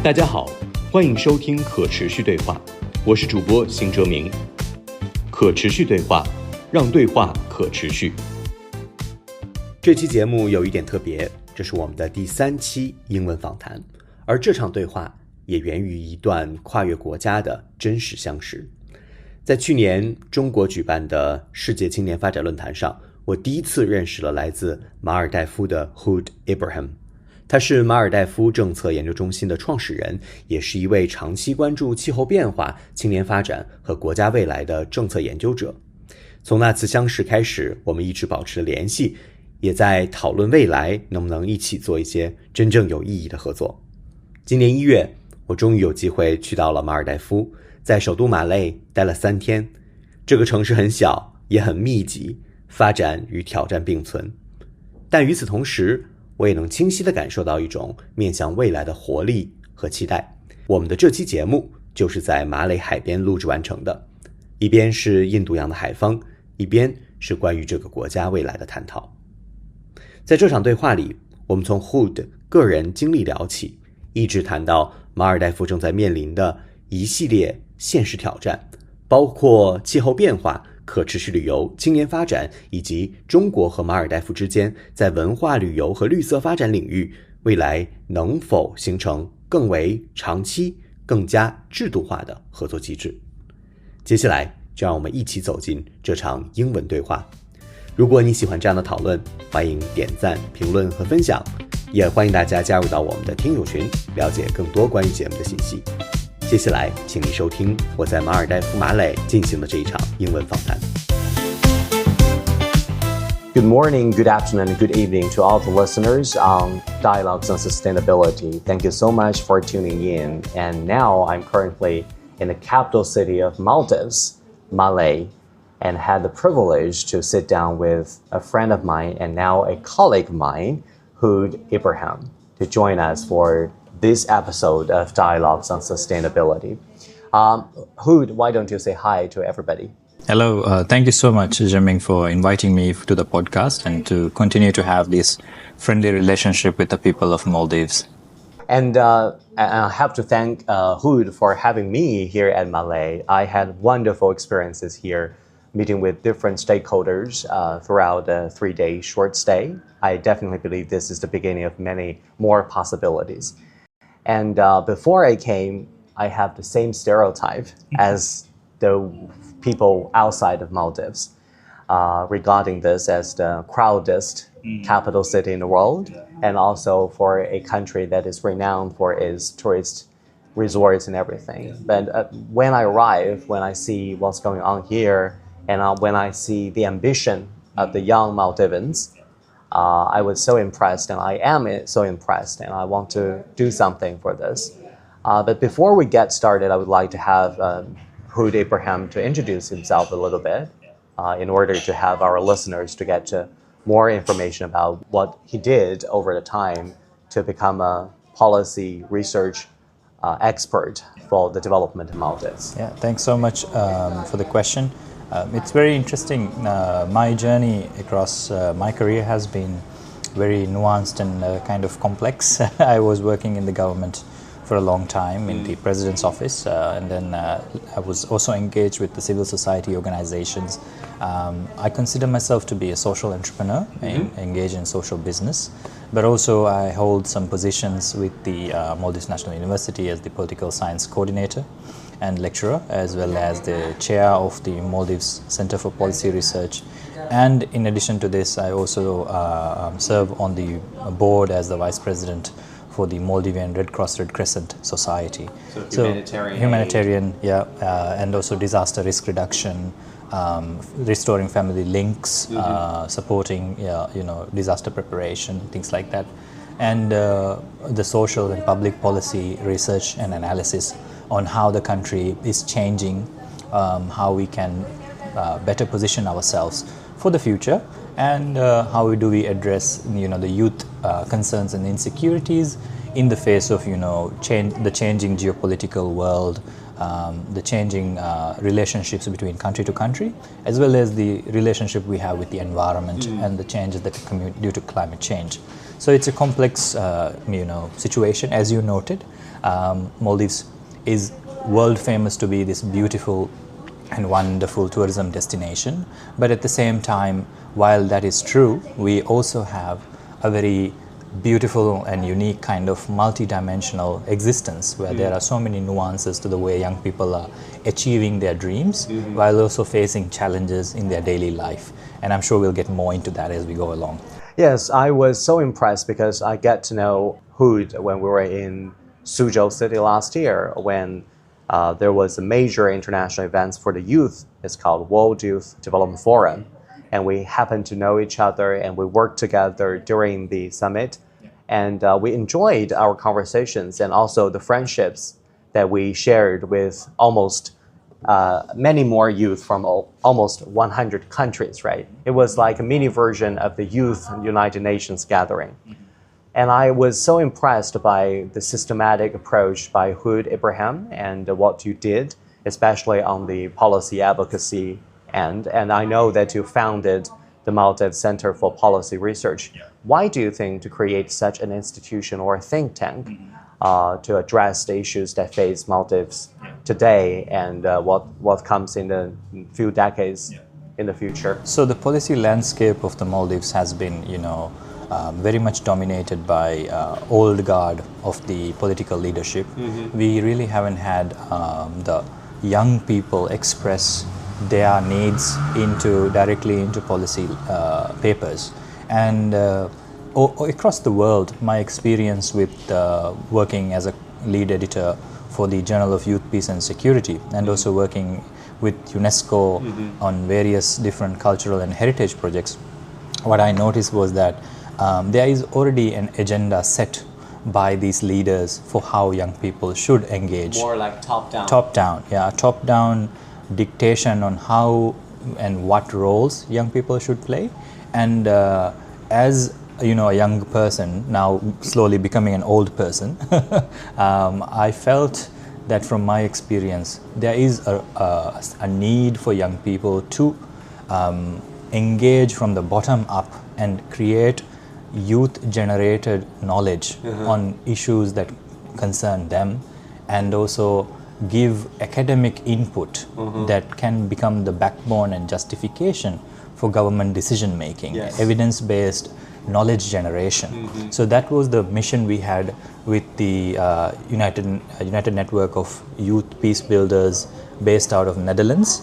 大家好，欢迎收听可持续对话，我是主播邢哲明。可持续对话，让对话可持续。这期节目有一点特别，这是我们的第3期英文访谈，而这场对话也源于一段跨越国家的真实相识。在去年中国举办的世界青年发展论坛上，我第一次认识了来自马尔代夫的 Hoodh Ibrahim。他是马尔代夫政策研究中心的创始人，也是一位长期关注气候变化、青年发展和国家未来的政策研究者。从那次相识开始，我们一直保持了联系，也在讨论未来能不能一起做一些真正有意义的合作。今年1月，我终于有机会去到了马尔代夫，在首都马累待了3天。这个城市很小，也很密集，发展与挑战并存。但与此同时，我也能清晰地感受到一种面向未来的活力和期待。我们的这期节目就是在马累海边录制完成的，一边是印度洋的海风，一边是关于这个国家未来的探讨。在这场对话里，我们从 Hoodh 个人经历聊起，一直谈到马尔代夫正在面临的一系列现实挑战，包括气候变化、可持续旅游、青年发展，以及中国和马尔代夫之间在文化旅游和绿色发展领域未来能否形成更为长期、更加制度化的合作机制。接下来就让我们一起走进这场英文对话。如果你喜欢这样的讨论，欢迎点赞、评论和分享，也欢迎大家加入到我们的听友群，了解更多关于节目的信息。接下来请你收听我在马尔代夫马累进行的这一场英文访谈。 Good morning, good afternoon, and good evening to all the listeners on Dialogues on Sustainability. Thank you so much for tuning in. And now I'm currently in the capital city of Maldives, Malé, and had the privilege to sit down with a friend of mine and now a colleague of mine, Hoodh Ibrahim, to join us for this episode of Dialogues on Sustainability. Hoodh, why don't you say hi to everybody? Hello, thank you so much, Jerming, for inviting me to the podcast and to continue to have this friendly relationship with the people of Maldives. And I have to thank Hoodh for having me here at Malé. I had wonderful experiences here, meeting with different stakeholders throughout a 3-day short stay. I definitely believe this is the beginning of many more possibilities. And before I came, I have the same stereotype as the people outside of Maldives regarding this as the crowdest capital city in the world, and also for a country that is renowned for its tourist resorts and everything. But when I arrive, when I see what's going on here, and when I see the ambition of the young Maldivans, I was so impressed, and I am so impressed, and I want to do something for this. But before we get started, I would like to have Hoodh Ibrahim to introduce himself a little bit in order to have our listeners to get more information about what he did over the time to become a policy research expert for the development of Maldives. Yeah, thanks so much for the question. It's very interesting. My journey across my career has been very nuanced and kind of complex. I was working in the government for a long time in the President's office, and then I was also engaged with the civil society organizations. I consider myself to be a social entrepreneur, engaged in social business, but also I hold some positions with the Maldives National University as the political science coordinator and lecturer, as well as the chair of the Maldives Center for Policy Research. And in addition to this, I also serve on the board as the vice president for the Maldivian Red Cross Red Crescent Society. So humanitarian, yeah, and also disaster risk reduction, restoring family links, supporting, disaster preparation, things like that, and the social and public policy research and analysis on how the country is changing, how we can better position ourselves for the future, and how do we address the youth concerns and insecurities in the face of the changing geopolitical world, the changing relationships between country to country, as well as the relationship we have with the environment and the changes that come due to climate change. So it's a complex situation, as you noted. Maldives is world famous to be this beautiful and wonderful tourism destination. But at the same time, while that is true, we also have a very beautiful and unique kind of multi-dimensional existence where there are so many nuances to the way young people are achieving their dreams while also facing challenges in their daily life. And I'm sure we'll get more into that as we go along. Yes, I was so impressed because I get to know Hoodh when we were in Suzhou City last year when there was a major international event for the youth. It's called World Youth Development Forum. And we happened to know each other and we worked together during the summit. And we enjoyed our conversations and also the friendships that we shared with almost many more youth from almost 100 countries, right? It was like a mini version of the Youth United Nations gathering. And I was so impressed by the systematic approach by Hoodh Ibrahim and what you did, especially on the policy advocacy end. And I know that you founded the Maldives Center for Policy Research. Why do you think to create such an institution or a think tank to address the issues that face Maldives today and what comes in the few decades in the future? So the policy landscape of the Maldives has been, very much dominated by old guard of the political leadership. We really haven't had the young people express their needs directly into policy papers. And across the world, my experience with working as a lead editor for the Journal of Youth, Peace and Security and also working with UNESCO on various different cultural and heritage projects, what I noticed was that there is already an agenda set by these leaders for how young people should engage. More like top-down. Top-down, yeah. Top-down dictation on how and what roles young people should play. And as a young person, now slowly becoming an old person, I felt that from my experience, there is a need for young people to engage from the bottom up and create youth-generated knowledge on issues that concern them and also give academic input that can become the backbone and justification for government decision making, evidence-based knowledge generation. So that was the mission we had with the United Network of Youth Peace Builders based out of Netherlands.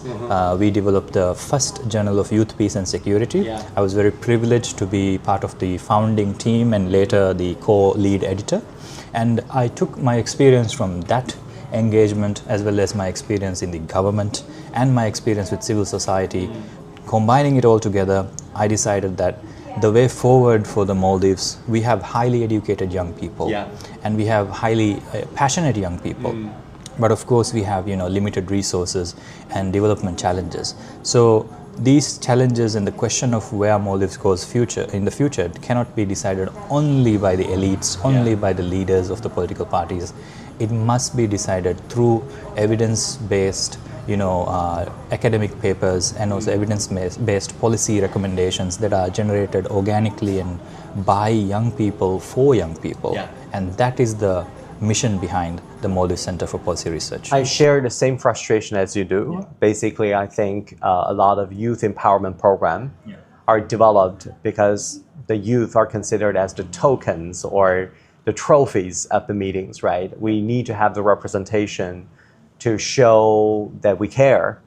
We developed the first Journal of Youth, Peace and Security. I was very privileged to be part of the founding team and later the co-lead editor. And I took my experience from that engagement as well as my experience in the government and my experience with civil society. Combining it all together, I decided that the way forward for the Maldives, we have highly educated young people and we have highly passionate young people. But of course we have limited resources and development challenges. So these challenges and the question of where Maldives goes in the future cannot be decided only by the elites, only by the leaders of the political parties. It must be decided through evidence-based academic papers and also evidence-based policy recommendations that are generated organically and by young people for young people. And that is the mission behind the Maldives Center for Policy Research. I share the same frustration as you do. Basically, I think a lot of youth empowerment programs are developed because the youth are considered as the tokens or the trophies of the meetings, right? We need to have the representation to show that we care,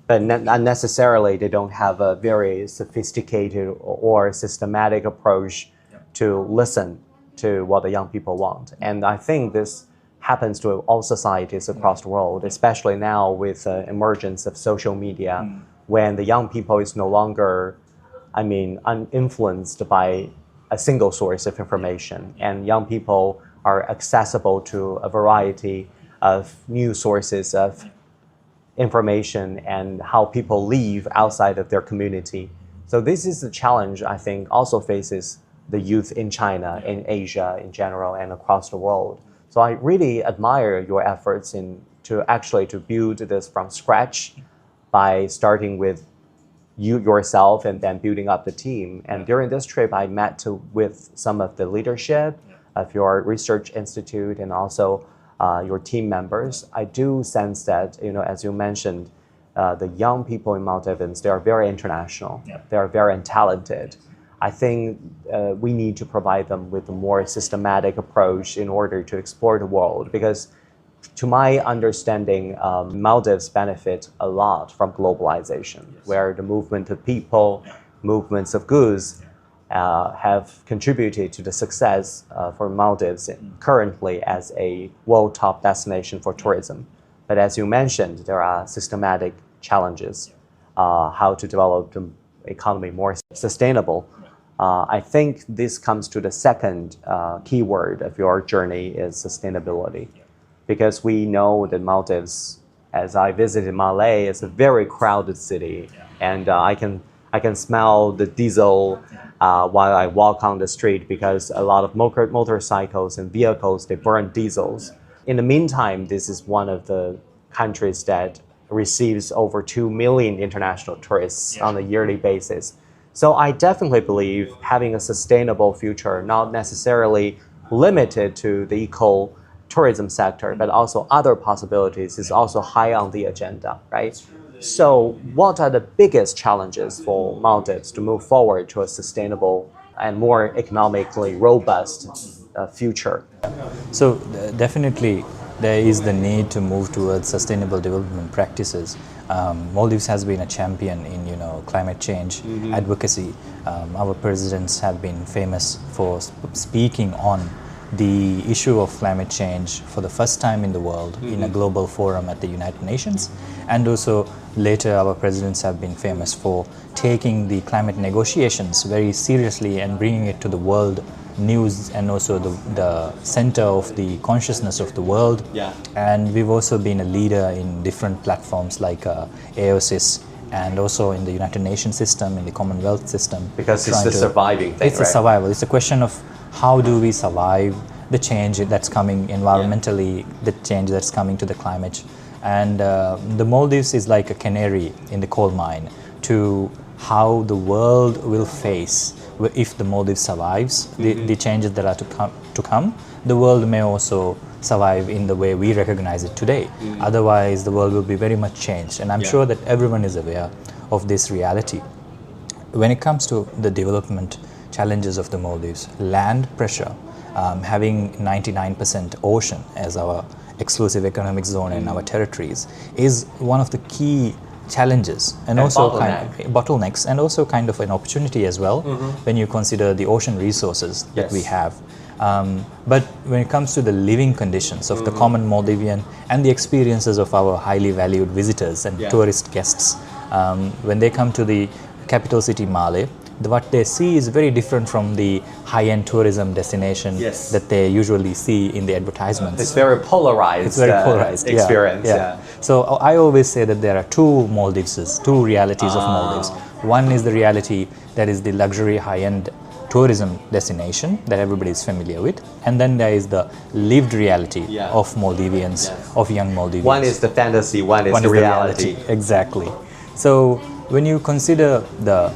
but not necessarily they don't have a very sophisticated or systematic approach to listen to what the young people want. And I think this happens to all societies across the world, especially now with the emergence of social media, when the young people is no longer, uninfluenced by a single source of information, and young people are accessible to a variety of new sources of information and how people live outside of their community. So this is the challenge I think also faces the youth in China, in Asia in general, and across the world. So I really admire your efforts to build this from scratch by starting with you yourself and then building up the team. And during this trip, I met with some of the leadership of your research institute and also your team members, I do sense that, as you mentioned, the young people in Maldives, they are very international. Yeah. They are very talented. I think we need to provide them with a more systematic approach in order to explore the world, because to my understanding, Maldives benefit a lot from globalization, yes, where the movement of people, movements of goods have contributed to the success for Maldives currently as a world top destination for tourism. But as you mentioned, there are systematic challenges, how to develop the economy more sustainable. I think this comes to the second keyword of your journey is sustainability. Because we know that Maldives, as I visited Malé, is a very crowded city, and I can smell the diesel while I walk on the street, because a lot of motorcycles and vehicles, they burn diesels. In the meantime, this is one of the countries that receives over 2 million international tourists on a yearly basis. So I definitely believe having a sustainable future, not necessarily limited to the eco-tourism sector, but also other possibilities, is also high on the agenda, right? So what are the biggest challenges for Maldives to move forward to a sustainable and more economically robust future? So definitely there is the need to move towards sustainable development practices. Maldives has been a champion in climate change advocacy. Our presidents have been famous for speaking on the issue of climate change for the first time in the world in a global forum at the United Nations, and also later our presidents have been famous for taking the climate negotiations very seriously and bringing it to the world news and also the center of the consciousness of the world. Yeah. And we've also been a leader in different platforms like AOSIS and also in the United Nations system, in the Commonwealth system. Because it's the surviving thing, It's a survival. It's a question of how do we survive the change that's coming environmentally, the change that's coming to the climate. And the Maldives is like a canary in the coal mine to how the world will face if the Maldives survives the changes that are to come. The world may also survive in the way we recognize it today. Otherwise, the world will be very much changed. And I'm sure that everyone is aware of this reality. When it comes to the development challenges of the Maldives, land pressure, having 99% ocean as our exclusive economic zone in our territories is one of the key challenges and also bottlenecks and also kind of an opportunity as well when you consider the ocean resources that we have. But when it comes to the living conditions of the common Maldivian and the experiences of our highly valued visitors and tourist guests, when they come to the capital city Malé, what they see is very different from the high-end tourism destination that they usually see in the advertisements. It's very polarized. It's very polarized experience. Yeah. So I always say that there are two Maldives, two realities of Maldives. One is the reality that is the luxury high-end tourism destination that everybody is familiar with, and then there is the lived reality of Maldivians, of young Maldivians. One is the fantasy, one is the reality. Exactly. So when you consider the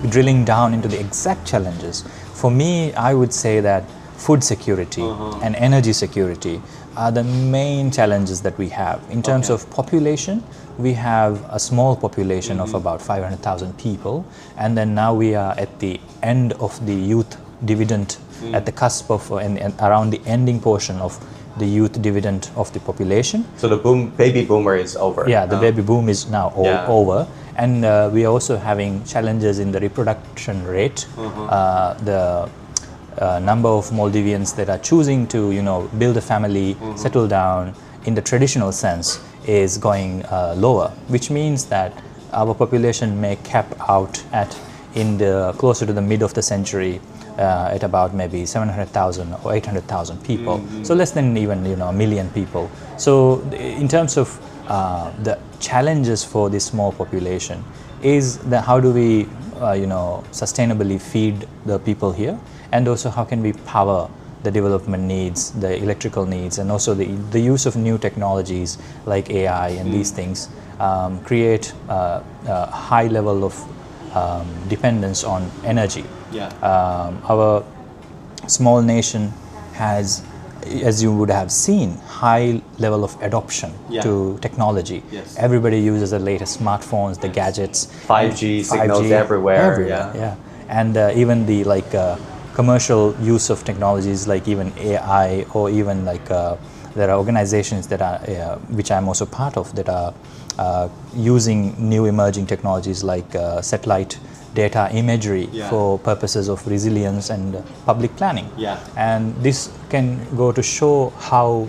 drilling down into the exact challenges, for me, I would say that food security and energy security are the main challenges that we have. In terms of population, we have a small population of about 500,000 people, and then now we are at the end of the youth dividend, at the cusp of and around the ending portion of the youth dividend of the population. So the baby boomer is over. Yeah, the baby boom is now over. And we are also having challenges in the reproduction rate. The number of Maldivians that are choosing to, build a family, settle down in the traditional sense is going lower, which means that our population may cap out at closer to the mid of the century at about maybe 700,000 or 800,000 people. So less than even a million people. So in terms of the challenges for this small population is that how do we sustainably feed the people here, and also how can we power the development needs, the electrical needs, and also the use of new technologies like AI and these things create a high level of dependence on energy. Our small nation has as you would have seen, high level of adoption to technology. Yes. Everybody uses the latest smartphones, the gadgets. 5G signals everywhere. Yeah. And even the commercial use of technologies like even AI, or even there are organizations that are, which I'm also part of, that are using new emerging technologies like satellite data imagery for purposes of resilience and public planning. And this can go to show how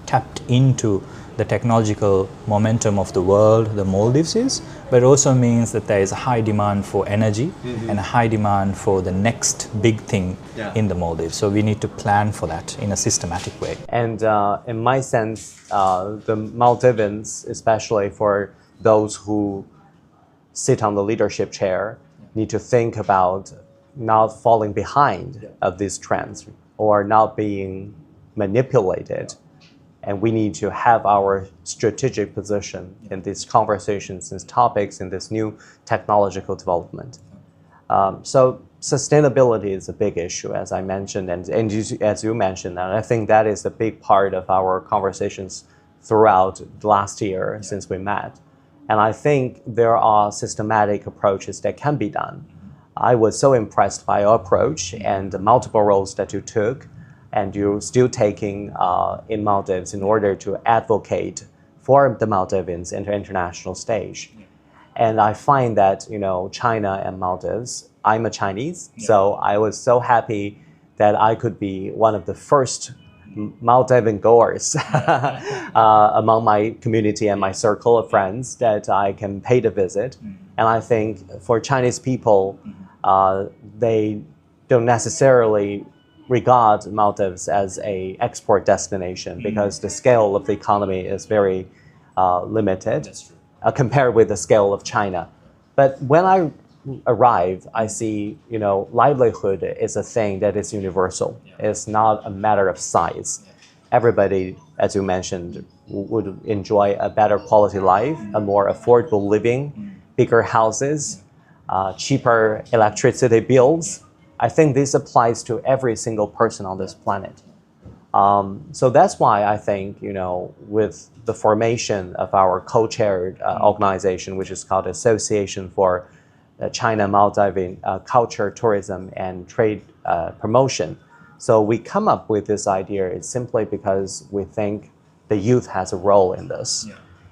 tapped into the technological momentum of the world the Maldives is, but it also means that there is a high demand for energy and a high demand for the next big thing in the Maldives. So we need to plan for that in a systematic way. And in my sense, the Maldivians, especially for those who sit on the leadership chair, need to think about not falling behind of these trends or not being manipulated. And we need to have our strategic position in these conversations, these topics, in this new technological development. So sustainability is a big issue, as I mentioned, and as you mentioned, and I think that is a big part of our conversations throughout the last year since we met. And I think there are systematic approaches that can be done. I was so impressed by your approach and the multiple roles that you took, and you're still taking in Maldives in order to advocate for the Maldivians in the international stage. And I find that, China and Maldives, I'm a Chinese, so I was so happy that I could be one of the first Maldivian goers among my community and my circle of friends that I can pay the visit. And I think for Chinese people, they don't necessarily regard Maldives as an export destination because the scale of the economy is very limited compared with the scale of China. But when I arrive, I see, livelihood is a thing that is universal. It's not a matter of size. Everybody, as you mentioned, would enjoy a better quality life, a more affordable living, bigger houses, cheaper electricity bills. I think this applies to every single person on this planet. So that's why I think, with the formation of our co-chaired organization, which is called Association for China Maldivian Culture, Tourism, and Trade Promotion. So we come up with this idea, it's simply because we think the youth has a role in this.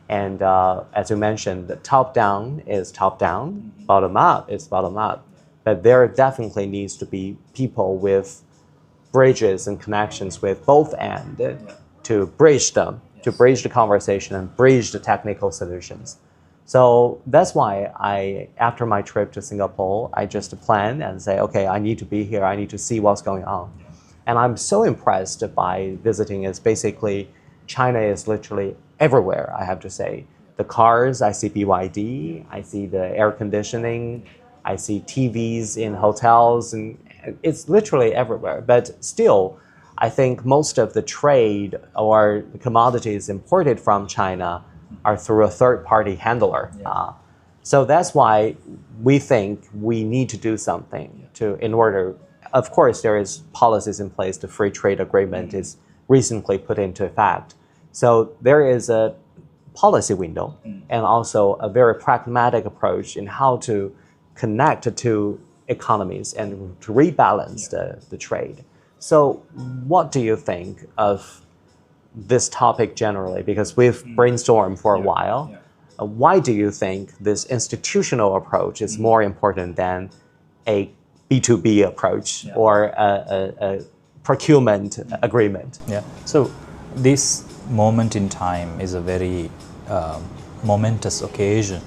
And as you mentioned, the top-down is top-down, bottom-up is bottom-up. But there definitely needs to be people with bridges and connections with both ends to bridge them, to bridge the conversation and bridge the technical solutions. So that's why after my trip to Singapore, I just planned and say, okay, I need to be here. I need to see what's going on. And I'm so impressed by visiting is basically China is literally everywhere, I have to say. The cars, I see BYD, I see the air conditioning, I see TVs in hotels, and it's literally everywhere. But still, I think most of the trade or the commodities imported from China are through a third-party handler. So that's why we think we need to do something in order. Of course, there is policies in place. The free trade agreement is recently put into effect. So there is a policy window and also a very pragmatic approach in how to connect the two economies and to rebalance the trade. So what do you think of this topic generally? Because we've brainstormed for a while. Why do you think this institutional approach is more important than a B2B approach or a procurement agreement? So this moment in time is a very momentous occasion.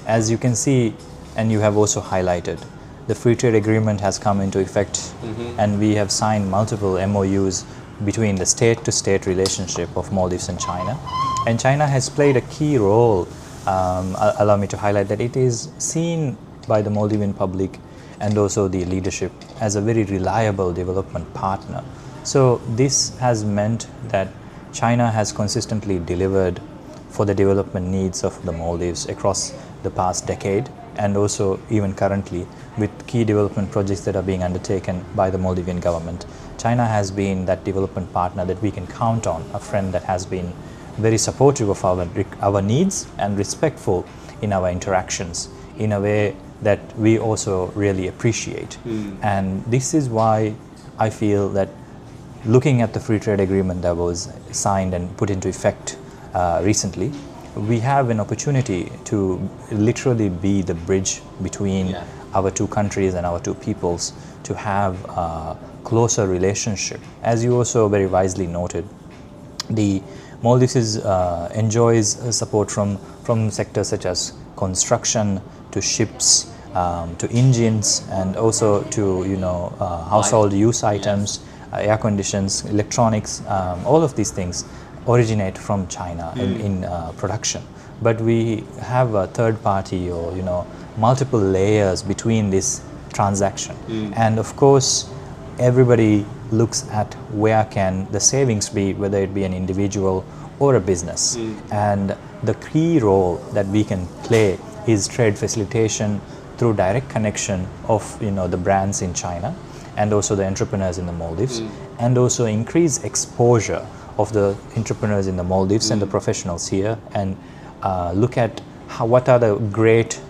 As you can see, and you have also highlighted, the free trade agreement has come into effect, and we have signed multiple MOUs between the state-to-state relationship of Maldives and China. And China has played a key role. Allow me to highlight that it is seen by the Maldivian public and also the leadership as a very reliable development partner. So this has meant that China has consistently delivered for the development needs of the Maldives across the past decade, and also even currently with key development projects that are being undertaken by the Maldivian government. China has been that development partner that we can count on, a friend that has been very supportive of our needs and respectful in our interactions in a way that we also really appreciate. And this is why I feel that looking at the free trade agreement that was signed and put into effect recently, we have an opportunity to literally be the bridge between our two countries and our two peoples to have a closer relationship. As you also very wisely noted, the Maldives enjoys support from sectors such as construction, to ships, to engines, and also to household use items, air conditions, electronics. All of these things originate from China in production. But we have a third party or multiple layers between this transaction. And of course, everybody looks at where can the savings be, whether it be an individual or a business. And the key role that we can play is trade facilitation through direct connection of the brands in China and also the entrepreneurs in the Maldives, and also increase exposure of the entrepreneurs in the Maldives and the professionals here, and look at what are the great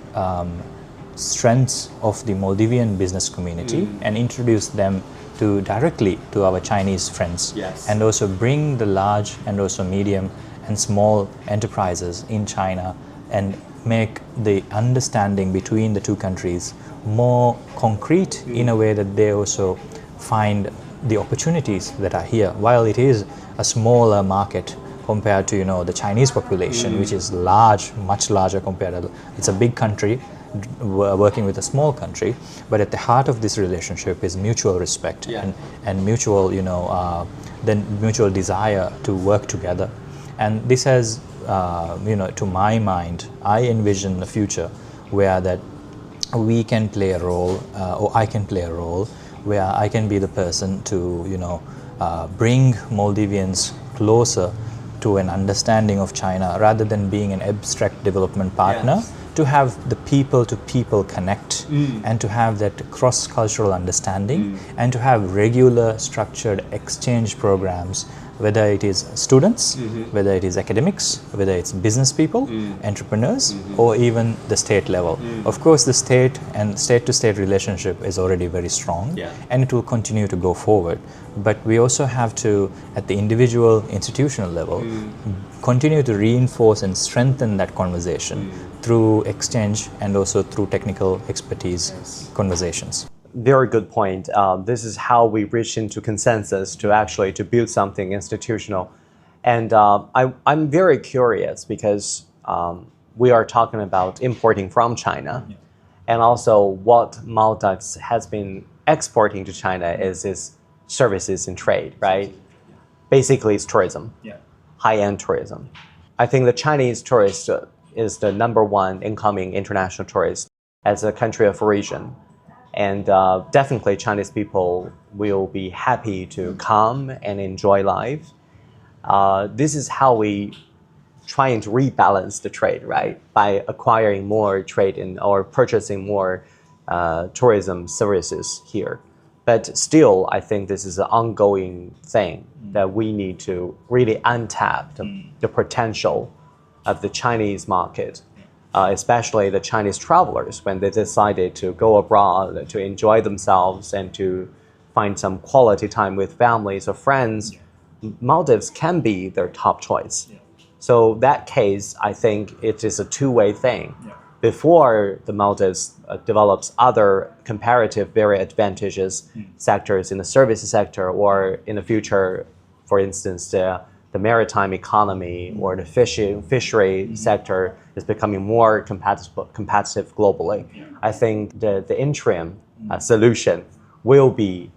strengths of the Maldivian business community and introduce them directly to our Chinese friends, and also bring the large and also medium and small enterprises in China and make the understanding between the two countries more concrete in a way that they also find the opportunities that are here. While it is a smaller market compared to the Chinese population, which is large, much larger compared to, it's a big country working with a small country, but at the heart of this relationship is mutual respect and mutual then mutual desire to work together. And this has to my mind, I envision a future where that we can play a role, or I can play a role, where I can be the person to bring Maldivians closer to an understanding of China rather than being an abstract development partner, to have the people-to-people connect and to have that cross-cultural understanding and to have regular structured exchange programs, whether it is students, whether it is academics, whether it's business people, entrepreneurs, or even the state level. Of course, the state and state-to-state relationship is already very strong, and it will continue to go forward. But we also have to, at the individual institutional level, continue to reinforce and strengthen that conversation through exchange and also through technical expertise conversations. Very good point. This is how we reach into consensus to build something institutional. And I'm very curious because we are talking about importing from China, and also what Maldives has been exporting to China is its services and trade, right? Basically, it's tourism, high-end tourism. I think the Chinese tourist is the #1 incoming international tourist as a country of origin. And definitely Chinese people will be happy to come and enjoy life. This is how we trying to rebalance the trade, right? By acquiring more trade or purchasing more tourism services here. But still, I think this is an ongoing thing that we need to really untap the potential of the Chinese market. Especially the Chinese travelers, when they decided to go abroad to enjoy themselves and to find some quality time with families or friends, Maldives can be their top choice. So that case, I think it is a two-way thing. Before the Maldives develops other comparative, very advantageous sectors in the services sector, or in the future, for instance, the maritime economy or the fishery sector is becoming more competitive globally. I think the interim solution will be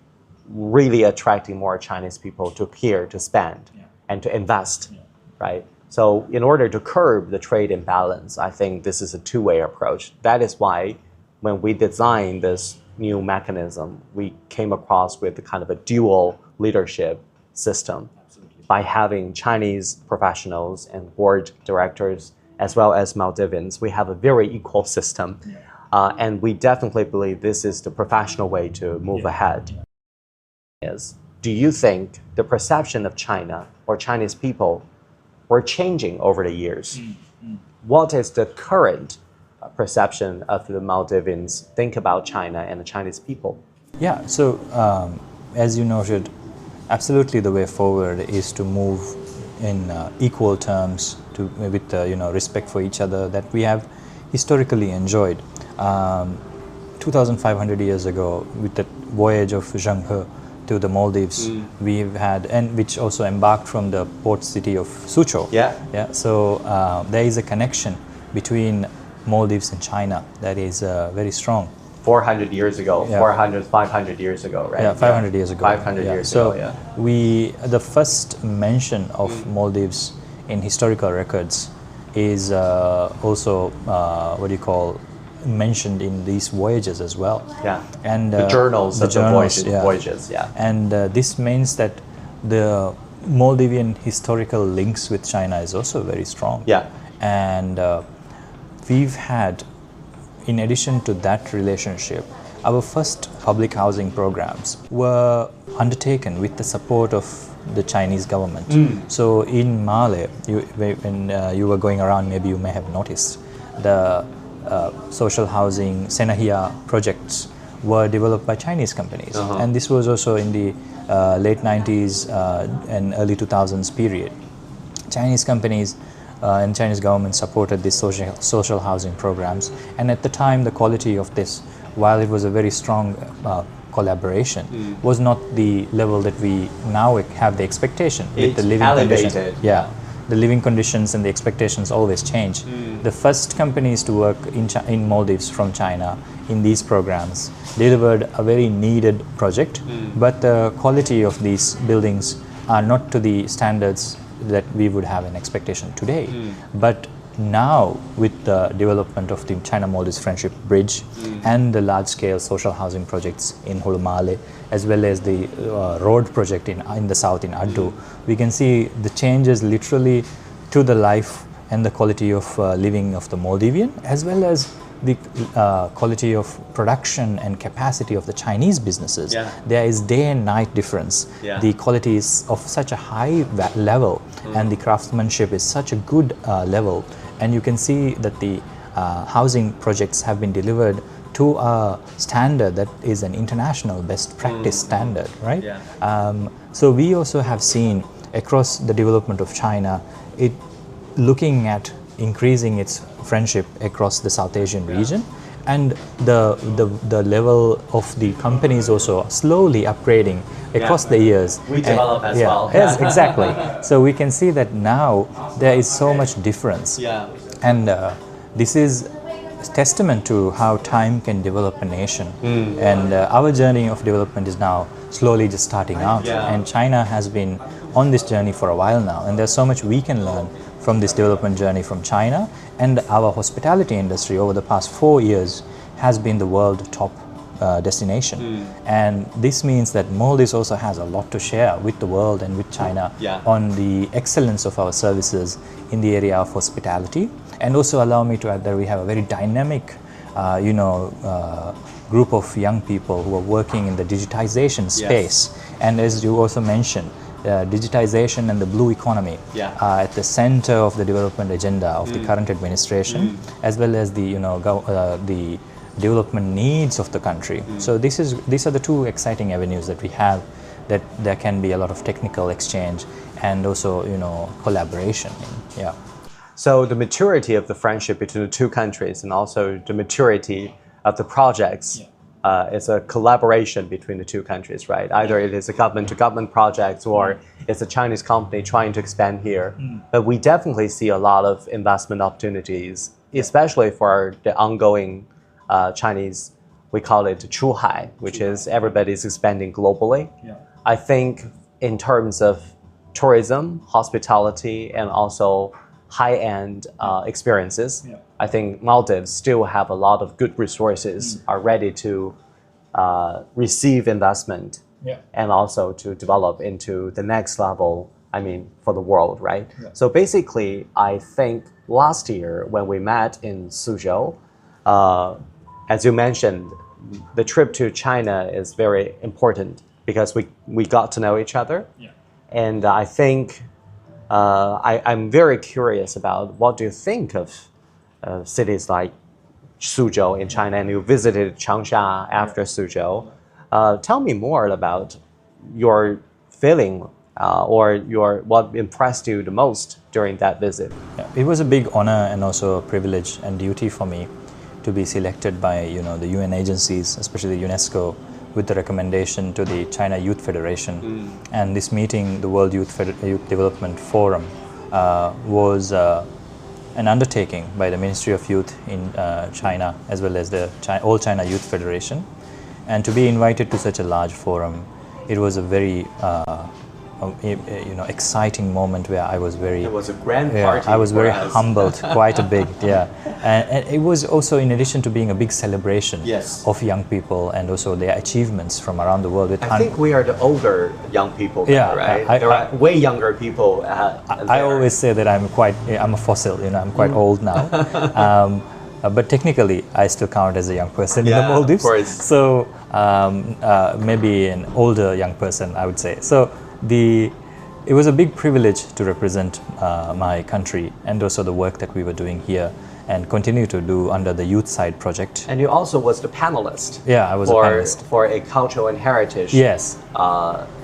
really attracting more Chinese people to here to spend and to invest, right? So in order to curb the trade imbalance, I think this is a two-way approach. That is why when we designed this new mechanism, we came across with the kind of a dual leadership system. By having Chinese professionals and board directors as well as Maldivians, we have a very equal system. And we definitely believe this is the professional way to move ahead. do you think the perception of China or Chinese people were changing over the years? What is the current perception of the Maldivians think about China and the Chinese people? Yeah, so as you noted, absolutely the way forward is to move in equal terms with respect for each other that we have historically enjoyed. 2,500 years ago, with the voyage of Zheng He to the Maldives, we've had, and which also embarked from the port city of Suzhou. Yeah. So there is a connection between Maldives and China that is very strong. 400 years ago, 500 years ago, right? Yeah, 500 years ago. 500 years so ago, the first mention of Maldives in historical records is also mentioned in these voyages as well. Yeah. And the journals of the voyages. Yeah. And this means that the Maldivian historical links with China is also very strong. Yeah. And we've had, in addition to that relationship, our first public housing programs were undertaken with the support of the Chinese government. So in Male, when you were going around, maybe you may have noticed the social housing Senahia projects were developed by Chinese companies. And this was also in the late 90s and early 2000s period. Chinese companies and Chinese government supported these social housing programs. And at the time, the quality of this, while it was a very strong collaboration, was not the level that we now have the expectation with the living conditions. Yeah, the living conditions and the expectations always change. The first companies to work in Maldives from China in these programs delivered a very needed project, but the quality of these buildings are not to the standards that we would have an expectation today. But now, with the development of the China-Maldives Friendship Bridge and the large-scale social housing projects in Hulumale, as well as the road project in the south in Addu, we can see the changes literally to the life and the quality of living of the Maldivian, as well as the quality of production and capacity of the Chinese businesses. There is day and night difference. The quality is of such a high level and the craftsmanship is such a good level, and you can see that the housing projects have been delivered to a standard that is an international best practice standard, right? So we also have seen across the development of China, it looking at increasing its friendship across the South Asian region, and the level of the companies also slowly upgrading across the years. We develop as well. Yes, exactly. So we can see that now there is so much difference. And this is testament to how time can develop a nation. And our journey of development is now slowly just starting out. And China has been on this journey for a while now, and there's so much we can learn from this development journey from China. And our hospitality industry over the past 4 years has been the world top destination. And this means that Maldives also has a lot to share with the world and with China on the excellence of our services in the area of hospitality. And also allow me to add that we have a very dynamic group of young people who are working in the digitization space. And as you also mentioned, digitization and the blue economy are at the center of the development agenda of the current administration, as well as the the development needs of the country. So these are the two exciting avenues that we have, that there can be a lot of technical exchange and also collaboration. So the maturity of the friendship between the two countries, and also the maturity of the projects, it's a collaboration between the two countries, right? Either it is a government-to-government project, or it's a Chinese company trying to expand here. But we definitely see a lot of investment opportunities, especially for the ongoing Chinese, we call it Chuhai, which is everybody's expanding globally. I think in terms of tourism, hospitality, and also high-end experiences, I think Maldives still have a lot of good resources, are ready to receive investment and also to develop into the next level, I mean, for the world, right? So basically, I think last year when we met in Suzhou, as you mentioned, the trip to China is very important because we got to know each other. Yeah. And I think I'm very curious about what do you think of cities like Suzhou in China, and you visited Changsha after Suzhou. Tell me more about your feeling or what impressed you the most during that visit. Yeah, it was a big honor and also a privilege and duty for me to be selected by the UN agencies, especially UNESCO, with the recommendation to the China Youth Federation. And this meeting, the World Youth Development Forum, was an undertaking by the Ministry of Youth in China, as well as the All China Youth Federation. And to be invited to such a large forum, it was a very exciting moment where I was very... It was a grand party. I was very humbled quite a bit, yeah. And it was also, in addition to being a big celebration of young people and also their achievements from around the world. I think we are the older young people there, right? There are way younger people. I always say that I'm a fossil, I'm quite old now. But technically, I still count as a young person in the Maldives. Of course. So maybe an older young person, I would say. So it was a big privilege to represent my country and also the work that we were doing here and continue to do under the Youth Side project. And you also was the panelist. Yeah, I was a panelist. For a cultural and heritage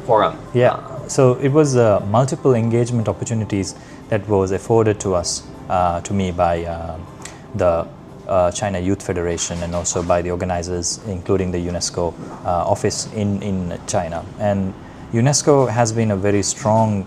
forum. Yeah, so it was multiple engagement opportunities that was afforded to us, to me by the China Youth Federation and also by the organizers, including the UNESCO office in China. And UNESCO has been a very strong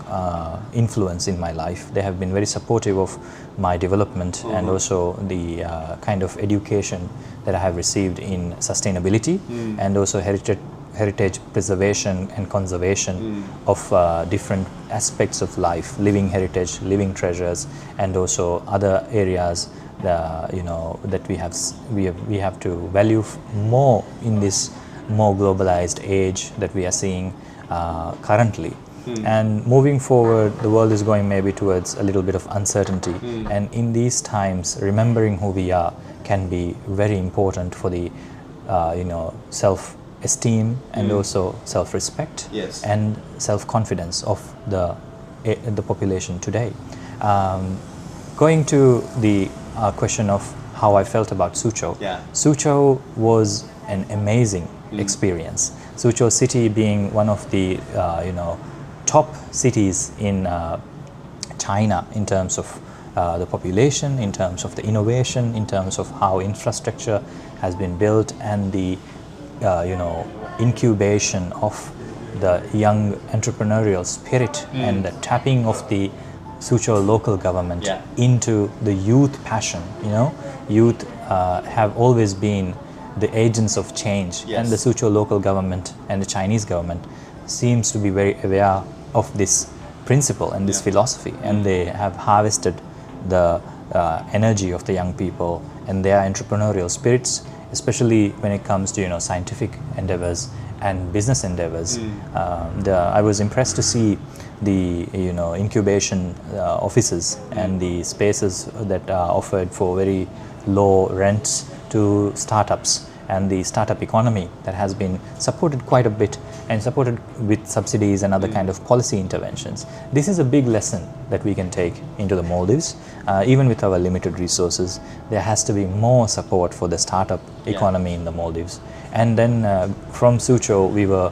influence in my life. They have been very supportive of my development and also the kind of education that I have received in sustainability and also heritage preservation and conservation of different aspects of life, living heritage, living treasures, and also other areas that we have to value more in this more globalized age that we are seeing currently. And moving forward, the world is going maybe towards a little bit of uncertainty. And in these times, remembering who we are can be very important for the self-esteem and also self-respect and self-confidence of the population today. Going to the question of how I felt about Suzhou. Suzhou was an amazing experience. Suzhou city being one of the top cities in China in terms of the population, in terms of the innovation, in terms of how infrastructure has been built, and the incubation of the young entrepreneurial spirit and the tapping of the Suzhou local government into the youth passion. Youth have always been the agents of change, and the Suzhou local government and the Chinese government seems to be very aware of this principle and this philosophy, and they have harvested the energy of the young people and their entrepreneurial spirits, especially when it comes to scientific endeavors and business endeavors. I was impressed to see the incubation offices and the spaces that are offered for very low rents to startups, and the startup economy that has been supported quite a bit and supported with subsidies and other kind of policy interventions. This is a big lesson that we can take into the Maldives. Even with our limited resources, there has to be more support for the startup economy in the Maldives. And then from Suzhou, we were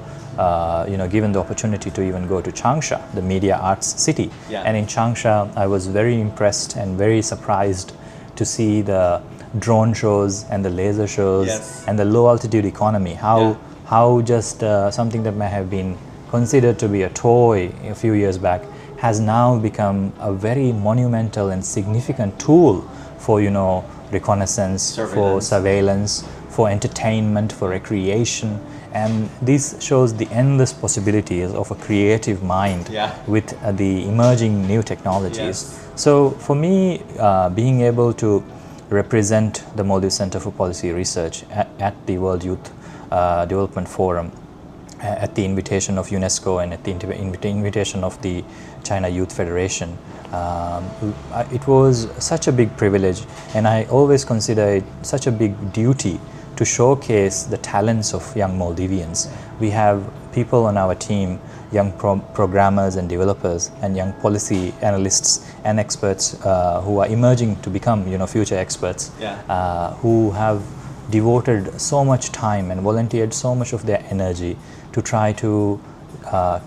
given the opportunity to even go to Changsha, the media arts city. And in Changsha, I was very impressed and very surprised to see the drone shows and the laser shows and the low altitude economy, how just something that may have been considered to be a toy a few years back has now become a very monumental and significant tool for reconnaissance, for surveillance, for entertainment, for recreation. And this shows the endless possibilities of a creative mind with the emerging new technologies. So for me, being able to represent the Maldives Center for Policy Research at the World Youth Development Forum at the invitation of UNESCO and at the invitation of the China Youth Federation, it was such a big privilege, and I always consider it such a big duty to showcase the talents of young Maldivians. We have people on our team, young programmers and developers, and young policy analysts and experts who are emerging to become, future experts, who have devoted so much time and volunteered so much of their energy to try to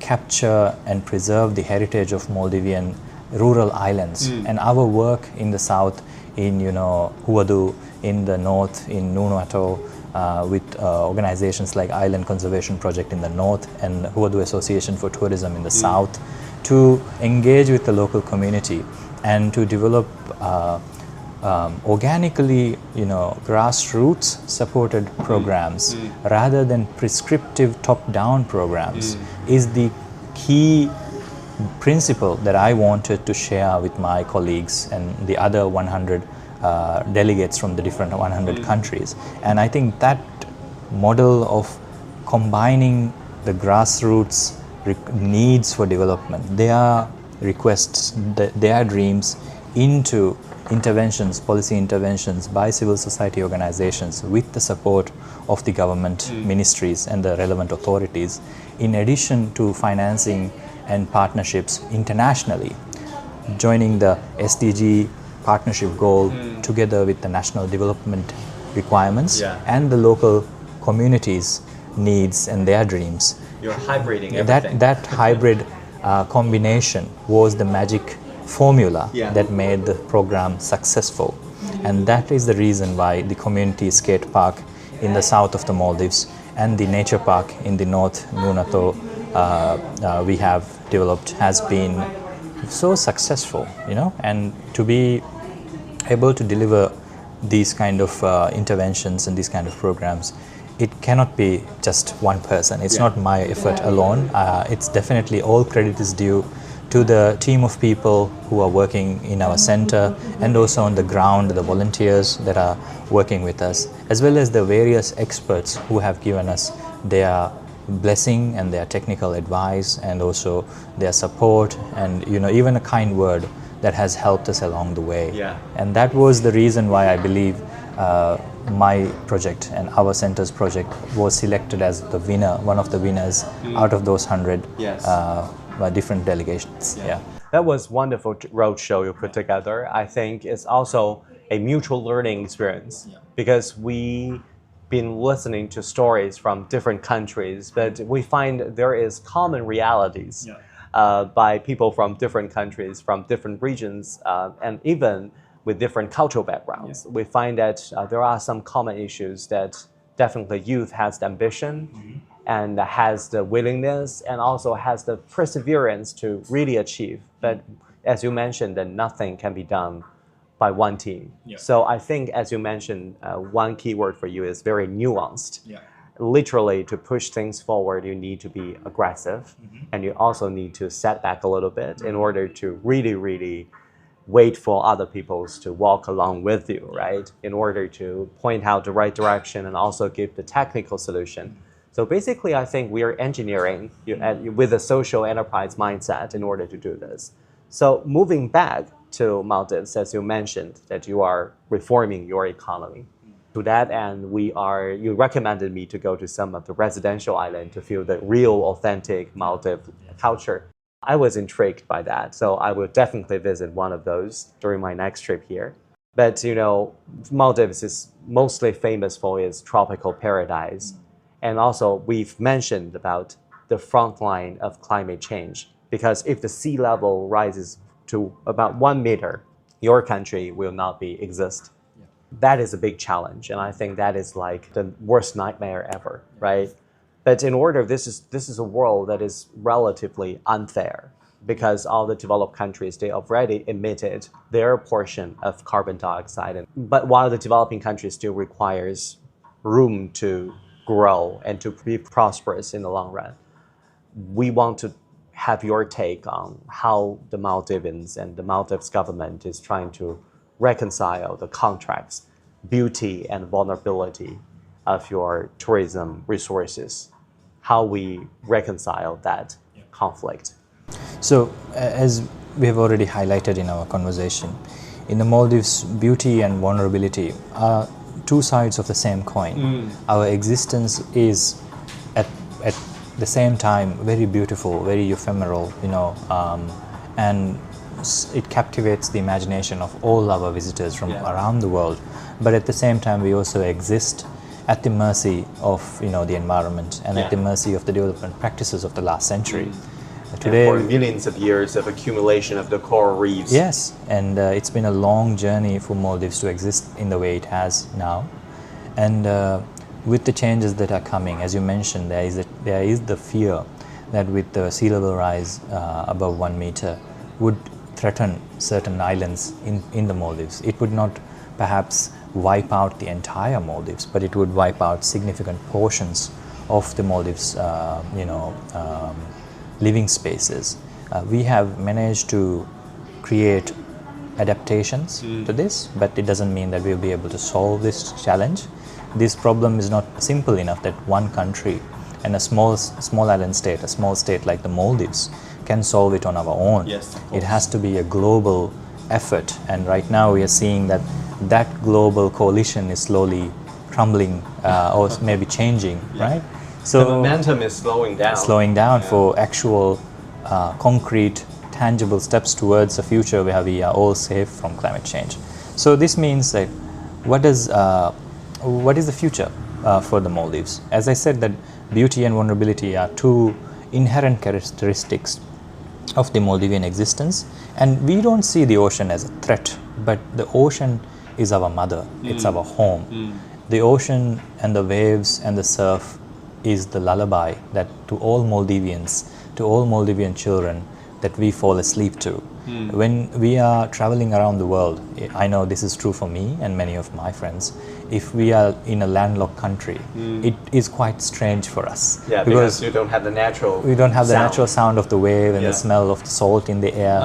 capture and preserve the heritage of Maldivian rural islands. And our work in the south, in Hoodh, in the north, in Nunuato, with organizations like Island Conservation Project in the north and Maldives Association for Tourism in the south, to engage with the local community and to develop organically, grassroots supported programs rather than prescriptive top-down programs is the key principle that I wanted to share with my colleagues and the other 100 delegates from the different 100 countries. And I think that model of combining the grassroots needs for development, their requests, their dreams into interventions, policy interventions by civil society organizations with the support of the government ministries and the relevant authorities, in addition to financing and partnerships internationally, joining the SDG partnership goal together with the national development requirements and the local communities' needs and their dreams. You're hybriding everything. That hybrid combination was the magic formula that made the program successful. And that is the reason why the community skate park in the south of the Maldives and the nature park in the north, Nunuato, we have developed has been so successful, and to be able to deliver these kind of interventions and these kind of programs, it cannot be just one person. It's not my effort alone. It's definitely all credit is due to the team of people who are working in our center and also on the ground, the volunteers that are working with us, as well as the various experts who have given us their blessing and their technical advice and also their support and even a kind word that has helped us along the way. And that was the reason why I believe my project and our center's project was selected as the winner, one of the winners out of those 100 different delegations. That was wonderful roadshow you put together. I think it's also a mutual learning experience because we been listening to stories from different countries, but we find there is common realities by people from different countries, from different regions, and even with different cultural backgrounds. We find that there are some common issues that definitely youth has the ambition and has the willingness and also has the perseverance to really achieve. But as you mentioned, that nothing can be done by one team. So I think, as you mentioned, one key word for you is very nuanced. Literally, to push things forward, you need to be aggressive, and you also need to set back a little bit in order to really, really wait for other people to walk along with you, right? In order to point out the right direction and also give the technical solution. So basically, I think we are engineering with a social enterprise mindset in order to do this. So moving back to Maldives, as you mentioned, that you are reforming your economy. To that end, you recommended me to go to some of the residential islands to feel the real, authentic Maldives culture. I was intrigued by that, so I will definitely visit one of those during my next trip here. But Maldives is mostly famous for its tropical paradise. And also, we've mentioned about the front line of climate change, because if the sea level rises to about 1 meter, your country will not exist. That is a big challenge, and I think that is like the worst nightmare ever, right? But in order, this is a world that is relatively unfair, because all the developed countries, they already emitted their portion of carbon dioxide. But while the developing countries still requires room to grow and to be prosperous in the long run, we want to have your take on how the Maldivians and the Maldives government is trying to reconcile the contracts, beauty and vulnerability of your tourism resources, how we reconcile that conflict. So, as we have already highlighted in our conversation, in the Maldives, beauty and vulnerability are two sides of the same coin. Our existence is at the same time very beautiful, very ephemeral, and it captivates the imagination of all our visitors from around the world. But at the same time, we also exist at the mercy of the environment and at the mercy of the development practices of the last century. Today, and for millions of years of accumulation of the coral reefs. Yes, and it's been a long journey for Maldives to exist in the way it has now. And with the changes that are coming, as you mentioned, there is the fear that with the sea level rise above 1 meter would threaten certain islands in the Maldives. It would not perhaps wipe out the entire Maldives, but it would wipe out significant portions of the Maldives, living spaces. We have managed to create adaptations to this, but it doesn't mean that we'll be able to solve this challenge. This problem is not simple enough that one country and a small island state, a small state like the Maldives, can solve it on our own. Yes, it has to be a global effort, and right now we are seeing that global coalition is slowly crumbling or maybe changing, right? So the momentum is slowing down for actual concrete, tangible steps towards a future where we are all safe from climate change. So this means that what is the future for the Maldives? As I said, that beauty and vulnerability are two inherent characteristics of the Maldivian existence, and we don't see the ocean as a threat, but the ocean is our mother, it's our home. The ocean and the waves and the surf is the lullaby that to all Maldivians, to all Maldivian children, that we fall asleep to. When we are traveling around the world, I know this is true for me and many of my friends, if we are in a landlocked country, it is quite strange for us. Yeah, because you don't have the natural we don't have the sound. Natural sound of the wave and the smell of the salt in the air.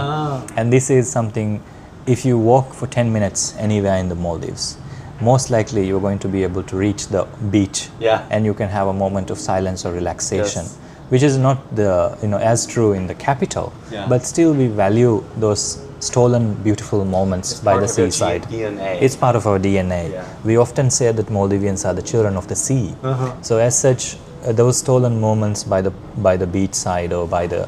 And this is something, if you walk for 10 minutes anywhere in the Maldives, most likely you're going to be able to reach the beach and you can have a moment of silence or relaxation. Yes. Which is not as true in the capital, but still we value those stolen beautiful moments by the seaside. DNA. It's part of our DNA. We often say that Maldivians are the children of the sea. So as such, those stolen moments by the beach side or by the